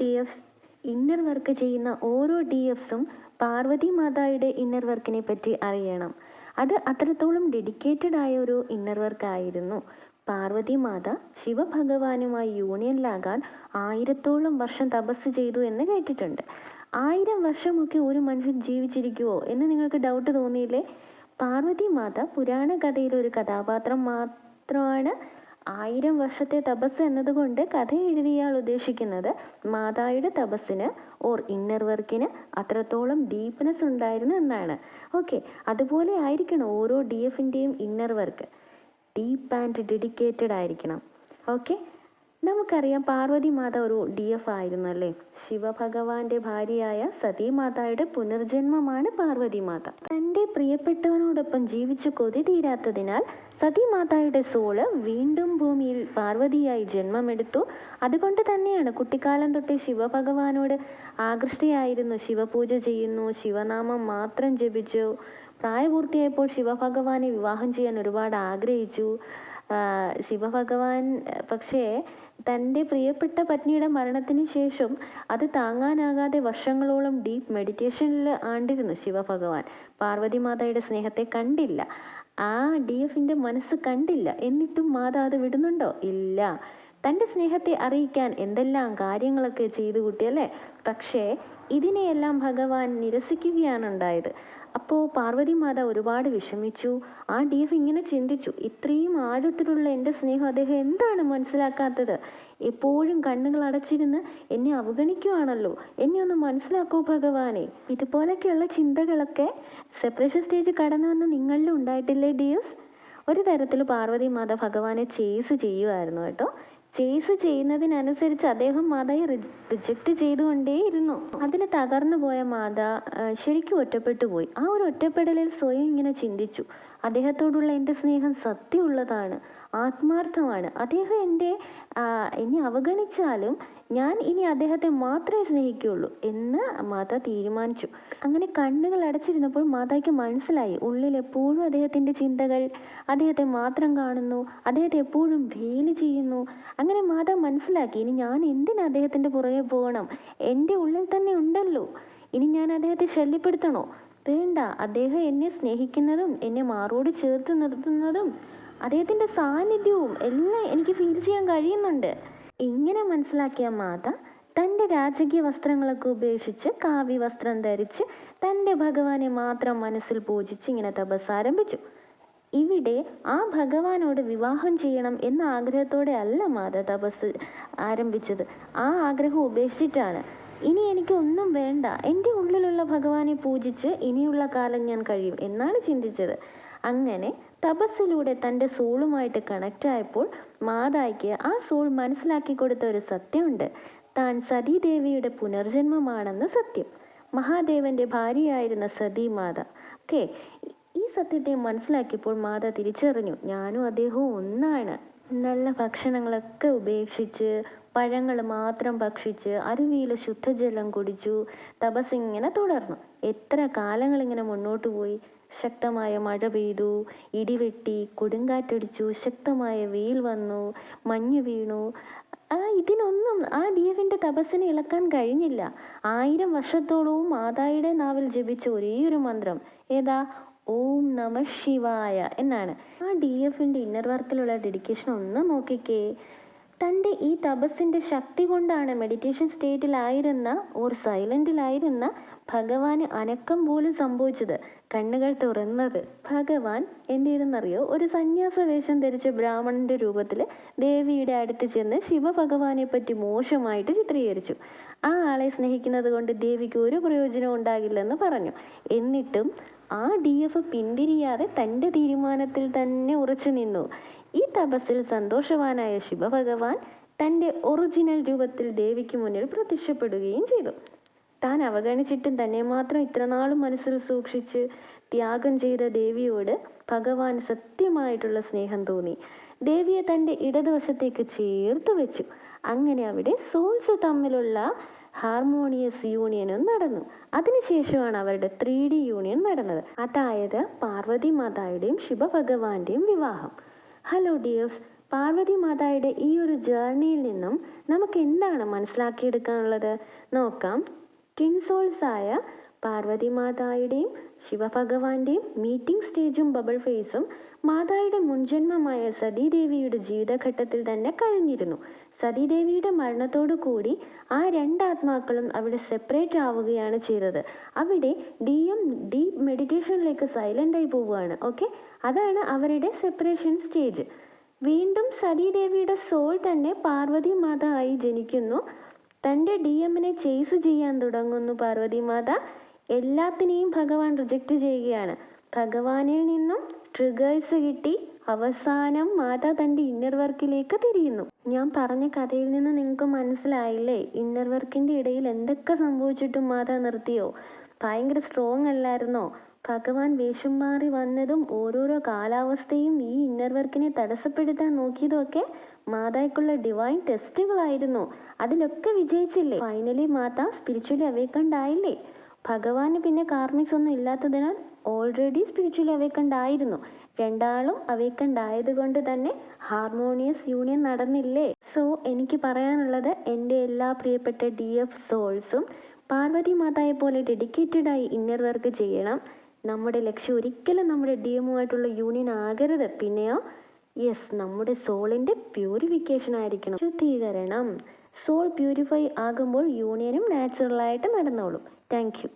D എഫ്സ്, inner work ചെയ്യുന്ന ഓരോ D എഫ്സും Parvathi മാതായുടെ inner വർക്കിനെ പറ്റി അറിയണം. അത് അത്രത്തോളം ഡെഡിക്കേറ്റഡ് ആയ ഒരു ഇന്നർ വർക്ക് ആയിരുന്നു. പാർവതി മാത ശിവഭഗവാനുമായി യൂണിയനിലാകാൻ 1000ഓളം വർഷം തപസ് ചെയ്തു എന്ന് കേട്ടിട്ടുണ്ട്. 1000 വർഷമൊക്കെ ഒരു മനുഷ്യൻ ജീവിച്ചിരിക്കുമോ എന്ന് നിങ്ങൾക്ക് ഡൗട്ട് തോന്നിയില്ലേ? പാർവതി മാത പുരാണ കഥയിലെ ഒരു കഥാപാത്രം മാത്രമാണ്. 1000 വർഷത്തെ തപസ് എന്നതുകൊണ്ട് കഥ എഴുതിയാൽ ഉദ്ദേശിക്കുന്നത് മാതായുടെ തപസ്സിന് ഇന്നർ വർക്കിന് അത്രത്തോളം ഡീപ്നെസ് ഉണ്ടായിരുന്നു എന്നാണ്. ഓക്കെ, അതുപോലെ ആയിരിക്കണം ഓരോ ഡി എഫിൻ്റെയും inner work. Deep and dedicated ആയിരിക്കണം. ഓക്കെ, നമുക്കറിയാം പാർവതി മാത ഒരു ഡി എഫ് ആയിരുന്നു അല്ലേ. ശിവഭഗവാന്റെ ഭാര്യയായ സതീമാതായുടെ പുനർജന്മമാണ് പാർവതി മാത. തൻ്റെ പ്രിയപ്പെട്ടവനോടൊപ്പം ജീവിച്ചു കൊതി തീരാത്തതിനാൽ സതീമാതായുടെ സോള് വീണ്ടും ഭൂമിയിൽ പാർവതിയായി ജന്മമെടുത്തു. അതുകൊണ്ട് തന്നെയാണ് കുട്ടിക്കാലം തൊട്ടേ ശിവഭഗവാനോട് ആകൃഷ്ടയായിരുന്നു. ശിവപൂജ ചെയ്യുന്നു, ശിവനാമം മാത്രം ജപിച്ചു. പ്രായപൂർത്തിയായപ്പോൾ ശിവഭഗവാനെ വിവാഹം ചെയ്യാൻ ഒരുപാട് ആഗ്രഹിച്ചു. ശിവഭഗവാൻ പക്ഷേ തൻ്റെ പ്രിയപ്പെട്ട പത്നിയുടെ മരണത്തിന് ശേഷം അത് താങ്ങാനാകാതെ വർഷങ്ങളോളം ഡീപ്പ് മെഡിറ്റേഷനിൽ ആണ്ടിരുന്നു ശിവഭഗവാൻ. പാർവതി മാതായുടെ സ്നേഹത്തെ കണ്ടില്ല, ആ ഡി എഫിൻ്റെ മനസ്സ് കണ്ടില്ല. എന്നിട്ടും മാത അത് വിടുന്നുണ്ടോ? ഇല്ല. തൻ്റെ സ്നേഹത്തെ അറിയിക്കാൻ എന്തെല്ലാം കാര്യങ്ങളൊക്കെ ചെയ്തു കൂട്ടിയല്ലേ. പക്ഷേ ഇതിനെയെല്ലാം ഭഗവാൻ നിരസിക്കുകയാണ് ഉണ്ടായത്. അപ്പോൾ പാർവതി മാത ഒരുപാട് വിഷമിച്ചു. ആ ഡി എഫ് ഇങ്ങനെ ചിന്തിച്ചു, ഇത്രയും ആഴത്തിലുള്ള എൻ്റെ സ്നേഹം അദ്ദേഹം എന്താണ് മനസ്സിലാക്കാത്തത്? എപ്പോഴും കണ്ണുകൾ അടച്ചിരുന്ന് എന്നെ അവഗണിക്കുവാണല്ലോ. എന്നെ ഒന്ന് മനസ്സിലാക്കൂ ഭഗവാനെ. ഇതുപോലൊക്കെയുള്ള ചിന്തകളൊക്കെ സെപ്പറേഷൻ സ്റ്റേജ് കടന്നു വന്ന് നിങ്ങളിലും ഉണ്ടായിട്ടില്ലേ ഡി എഫ്? ഒരു തരത്തിൽ പാർവതി മാത ഭഗവാനെ ചേസ് ചെയ്യുമായിരുന്നു കേട്ടോ. ചേസ് ചെയ്യുന്നതിനനുസരിച്ച് അദ്ദേഹം മാതയെ റിജക്റ്റ് ചെയ്തുകൊണ്ടേയിരുന്നു. അതിൽ തകർന്നു പോയ മാത ശരിക്കും ഒറ്റപ്പെട്ടു പോയി. ആ ഒരു ഒറ്റപ്പെടലിൽ സ്വയം ഇങ്ങനെ ചിന്തിച്ചു, അദ്ദേഹത്തോടുള്ള എൻ്റെ സ്നേഹം സത്യമുള്ളതാണ്, ആത്മാർത്ഥമാണ്. അദ്ദേഹം എന്നെ അവഗണിച്ചാലും ഞാൻ ഇനി അദ്ദേഹത്തെ മാത്രമേ സ്നേഹിക്കുകയുള്ളൂ എന്ന് മാത തീരുമാനിച്ചു. അങ്ങനെ കണ്ണുകൾ അടച്ചിരുന്നപ്പോൾ മാതായ്ക്ക് മനസ്സിലായി, ഉള്ളിൽ എപ്പോഴും അദ്ദേഹത്തിൻ്റെ ചിന്തകൾ അദ്ദേഹത്തെ മാത്രം കാണുന്നു, അദ്ദേഹത്തെ എപ്പോഴും ഭീല് ചെയ്യുന്നു. അങ്ങനെ മാത മനസ്സിലാക്കി, ഇനി ഞാൻ എന്തിന് അദ്ദേഹത്തിൻ്റെ പുറകെ പോകണം? എൻ്റെ ഉള്ളിൽ തന്നെ ഉണ്ടല്ലോ, ഇനി ഞാൻ അദ്ദേഹത്തെ ശല്യപ്പെടുത്തണോ? വേണ്ട. അദ്ദേഹം എന്നെ സ്നേഹിക്കുന്നതും എന്നെ മാറോട് ചേർത്ത് നിർത്തുന്നതും അദ്ദേഹത്തിൻ്റെ സാന്നിധ്യവും എല്ലാം എനിക്ക് ഫീൽ ചെയ്യാൻ കഴിയുന്നുണ്ട്. ഇങ്ങനെ മനസ്സിലാക്കിയ മാത തൻ്റെ രാജകീയ വസ്ത്രങ്ങളൊക്കെ ഉപേക്ഷിച്ച് കാവ്യ വസ്ത്രം ധരിച്ച് തൻ്റെ ഭഗവാനെ മാത്രം മനസ്സിൽ പൂജിച്ച് ഇങ്ങനെ തപസ് ആരംഭിച്ചു. ഇവിടെ ആ ഭഗവാനോട് വിവാഹം ചെയ്യണം എന്ന ആഗ്രഹത്തോടെ അല്ല മാത തപസ് ആരംഭിച്ചത്. ആ ആഗ്രഹം ഉപേക്ഷിച്ചിട്ടാണ്. ഇനി എനിക്കൊന്നും വേണ്ട, എൻ്റെ ഉള്ളിലുള്ള ഭഗവാനെ പൂജിച്ച് ഇനിയുള്ള കാലം ഞാൻ കഴിയും എന്നാണ് ചിന്തിച്ചത്. അങ്ങനെ തപസ്സിലൂടെ തൻ്റെ സോളുമായിട്ട് കണക്റ്റ് ആയപ്പോൾ മാതായ്ക്ക് ആ സോൾ മനസ്സിലാക്കി കൊടുത്ത ഒരു സത്യമുണ്ട്. താൻ സതീദേവിയുടെ പുനർജന്മമാണെന്ന സത്യം. മഹാദേവൻ്റെ ഭാര്യയായിരുന്ന സതീമാത. ഓക്കെ, ഈ സത്യത്തെ മനസ്സിലാക്കിയപ്പോൾ മാത തിരിച്ചറിഞ്ഞു, ഞാനും അദ്ദേഹവും ഒന്നാണ്. നല്ല ഭക്ഷണങ്ങളൊക്കെ ഉപേക്ഷിച്ച് പഴങ്ങൾ മാത്രം ഭക്ഷിച്ച് അരുവിയിലെ ശുദ്ധജലം കുടിച്ചു. തപസ് ഇങ്ങനെ തുടർന്നു. എത്ര കാലങ്ങളിങ്ങനെ മുന്നോട്ട് പോയി. ശക്തമായ മഴ പെയ്തു, ഇടിവെട്ടി, കൊടുങ്കാറ്റടിച്ചു, ശക്തമായ വെയിൽ വന്നു, മഞ്ഞ് വീണു. ഇതിനൊന്നും ആ ഡി എഫിൻ്റെ തപസ്സിനെ ഇളക്കാൻ കഴിഞ്ഞില്ല. 1000 വർഷത്തോളവും മാതായുടെ നാവിൽ ജപിച്ച ഒരേയൊരു മന്ത്രം ഏതാ? ഓം നമ ശിവായ എന്നാണ്. ആ ഡി എഫിൻ്റെ ഇന്നർ വർക്കിലുള്ള ഡെഡിക്കേഷൻ ഒന്ന് നോക്കിക്കേ. തൻ്റെ ഈ തപസ്സിൻ്റെ ശക്തി കൊണ്ടാണ് മെഡിറ്റേഷൻ സ്റ്റേറ്റിലായിരുന്ന സൈലൻറ്റിലായിരുന്ന ഭഗവാന് അനക്കം പോലും സംഭവിച്ചത്, കണ്ണുകൾ തുറന്നത്. ഭഗവാൻ എന്തിരുന്നറിയോ? ഒരു സന്യാസ വേഷം ധരിച്ച ബ്രാഹ്മണന്റെ രൂപത്തിൽ ദേവിയുടെ അടുത്ത് ചെന്ന് ശിവഭഗവാനെ പറ്റി മോശമായിട്ട് ചിത്രീകരിച്ചു. ആ ആളെ സ്നേഹിക്കുന്നത് കൊണ്ട് ദേവിക്ക് ഒരു പ്രയോജനവും ഉണ്ടാകില്ലെന്ന് പറഞ്ഞു. എന്നിട്ടും ആ ഡി എഫ് പിന്തിരിയാതെ തൻ്റെ തീരുമാനത്തിൽ തന്നെ ഉറച്ചു നിന്നു. ഈ തപസ്സിൽ സന്തോഷവാനായ ശിവഭഗവാൻ തൻ്റെ ഒറിജിനൽ രൂപത്തിൽ ദേവിക്ക് മുന്നിൽ പ്രത്യക്ഷപ്പെടുകയും ചെയ്തു. താൻ അവഗണിച്ചിട്ടും തന്നെ മാത്രം ഇത്രനാളും മനസ്സിൽ സൂക്ഷിച്ച് ത്യാഗം ചെയ്ത ദേവിയോട് ഭഗവാൻ സത്യമായിട്ടുള്ള സ്നേഹം തോന്നി. ദേവിയെ തൻ്റെ ഇടതുവശത്തേക്ക് ചേർത്ത് വെച്ചു. അങ്ങനെ അവിടെ സോൾസ് തമ്മിലുള്ള ഹാർമോണിയസ് യൂണിയനും നടന്നു. അതിനുശേഷമാണ് അവരുടെ 3D യൂണിയൻ നടന്നത്. അതായത് പാർവതി മാതായുടെയും ശിവഭഗവാന്റെയും വിവാഹം. ഹലോ ഡിയേഴ്സ്, പാർവതി മാതായുടെ ഈ ഒരു ജേർണിയിൽ നിന്നും നമുക്ക് എന്താണ് മനസ്സിലാക്കിയെടുക്കാനുള്ളത് നോക്കാം. ട്വിൻ സോൾസ് ആയ പാർവതി മാതായുടെയും ശിവഭഗവാന്റെയും മീറ്റിംഗ് സ്റ്റേജും ബബിൾ ഫേസും മാതായുടെ മുൻജന്മമായ സതീദേവിയുടെ ജീവിതഘട്ടത്തിൽ തന്നെ കഴിഞ്ഞിരുന്നു. സതീദേവിയുടെ മരണത്തോടു കൂടി ആ രണ്ടാത്മാക്കളും അവിടെ സെപ്പറേറ്റ് ആവുകയാണ് ചെയ്തത്. അവിടെ ഡീപ്പ് മെഡിറ്റേഷനിലേക്ക് സൈലൻ്റായി പോവുകയാണ്. ഓക്കെ, അതാണ് അവരുടെ സെപ്പറേഷൻ സ്റ്റേജ്. വീണ്ടും സതീദേവിയുടെ സോൾ തന്നെ പാർവതി മാത ആയി ജനിക്കുന്നു. തൻ്റെ ഡിഎമ്മിനെ ചേസ് ചെയ്യാൻ തുടങ്ങുന്നു പാർവതി മാത. എല്ലാത്തിനെയും ഭഗവാൻ റിജക്റ്റ് ചെയ്യുകയാണ്. ഭഗവാനിൽ നിന്നും ട്രിഗേഴ്സ് കിട്ടി അവസാനം മാത തൻ്റെ ഇന്നർ വർക്കിലേക്ക് തിരിയുന്നു. ഞാൻ പറഞ്ഞ കഥയിൽ നിന്ന് നിങ്ങൾക്ക് മനസ്സിലായില്ലേ ഇന്നർ വർക്കിൻ്റെ ഇടയിൽ എന്തൊക്കെ സംഭവിച്ചിട്ടും മാത നിർത്തിയോ? ഭയങ്കര സ്ട്രോങ് അല്ലായിരുന്നോ? ഭഗവാൻ വേഷം മാറി വന്നതും ഓരോരോ കാലാവസ്ഥയും ഈ ഇന്നർ വർക്കിനെ തടസ്സപ്പെടുത്താൻ നോക്കിയതൊക്കെ മാതായ്ക്കുള്ള ഡിവൈൻ ടെസ്റ്റുകളായിരുന്നു. അതിലൊക്കെ വിജയിച്ചില്ലേ? ഫൈനലി മാത സ്പിരിച്വലി അവേക്കൻഡ് ആയില്ലേ? ഭഗവാന് പിന്നെ കാർമിക്സ് ഒന്നും ഇല്ലാത്തതിനാൽ ഓൾറെഡി സ്പിരിച്വലി അവേക്കൻഡ് ആയിരുന്നു. രണ്ടാളും അവേക്കൻഡ് ആയതുകൊണ്ട് തന്നെ ഹാർമോണിയസ് യൂണിയൻ നടന്നില്ലേ? സോ എനിക്ക് പറയാനുള്ളത്, എൻ്റെ എല്ലാ പ്രിയപ്പെട്ട DF സോൾസും പാർവതി മാതായെ പോലെ ഡെഡിക്കേറ്റഡായി ഇന്നർ വർക്ക് ചെയ്യണം. നമ്മുടെ ലക്ഷ്യം ഒരിക്കലും നമ്മുടെ DMുമായിട്ടുള്ള യൂണിയൻ ആകരുത്. പിന്നെയോ നമ്മുടെ സോളിൻ്റെ പ്യൂരിഫിക്കേഷൻ ആയിരിക്കണം, ശുദ്ധീകരണം. സോൾ പ്യൂരിഫൈ ആകുമ്പോൾ യൂണിയനും നാച്ചുറലായിട്ട് നടന്നോളും. Thank you.